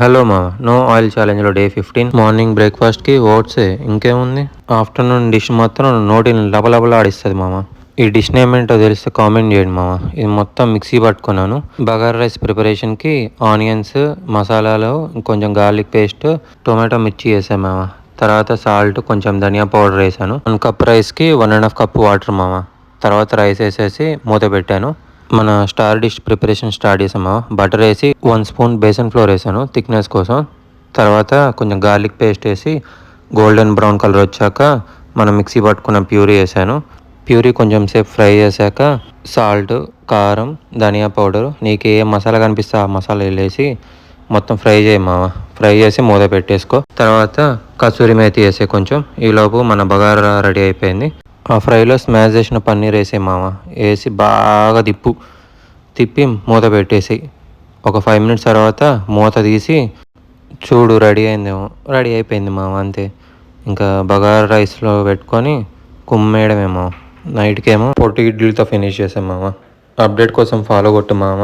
Hello మా no oil ఛాలెంజ్లో day 15 morning బ్రేక్ఫాస్ట్కి ఓట్సే ఇంకేముంది. ఆఫ్టర్నూన్ డిష్ మాత్రం నోటిని లబలబలాడిస్తుంది మామ. ఈ డిష్ నేమ్ ఏంటో తెలిస్తే కామెంట్ చేయండి మామ. ఇది మొత్తం మిక్సీ పట్టుకున్నాను. బగారా రైస్ ప్రిపరేషన్కి ఆనియన్స్, మసాలాలు, కొంచెం గార్లిక్ పేస్ట్, టొమాటో మిర్చి వేసాను మామ. తర్వాత సాల్ట్, కొంచెం ధనియా పౌడర్ వేసాను. 1 కప్ రైస్కి 1.5 కప్ వాటర్ మామ. తర్వాత రైస్ వేసేసి మూత పెట్టాను. మన స్టార్ డిష్ ప్రిపరేషన్ స్టార్ట్ చేసాము. బటర్ వేసి 1 స్పూన్ బేసన్ ఫ్లోర్ వేసాను థిక్నెస్ కోసం. తర్వాత కొంచెం గార్లిక్ పేస్ట్ వేసి గోల్డెన్ బ్రౌన్ కలర్ వచ్చాక మనం మిక్సీ పట్టుకున్న ప్యూరీ వేసాను. ప్యూరీ కొంచెం సేపు ఫ్రై చేశాక సాల్ట్, కారం, ధనియా పౌడర్, నీకు ఏ మసాలా కనిపిస్తే ఆ మసాలా వేసి మొత్తం ఫ్రై చేయమావా. ఫ్రై చేసి మూత పెట్టేసుకో. తర్వాత కసూరి మేతి వేసే కొంచెం. ఈలోపు మన బగారా రెడీ అయిపోయింది. ఆ ఫ్రైలో స్మాష్ చేసిన పన్నీర్ వేసే మామ. వేసి బాగా తిప్పి మూత పెట్టేసి ఒక 5 మినిట్స్ తర్వాత మూత తీసి చూడు రెడీ అయిందేమో. రెడీ అయిపోయింది మామ, అంతే. ఇంకా బగారా రైస్లో పెట్టుకొని కుమ్మేయడమేమో. నైట్కేమో పొట్టి ఇడ్లీతో ఫినిష్ చేసాం మామ. అప్డేట్ కోసం ఫాలో కొట్టు మామ.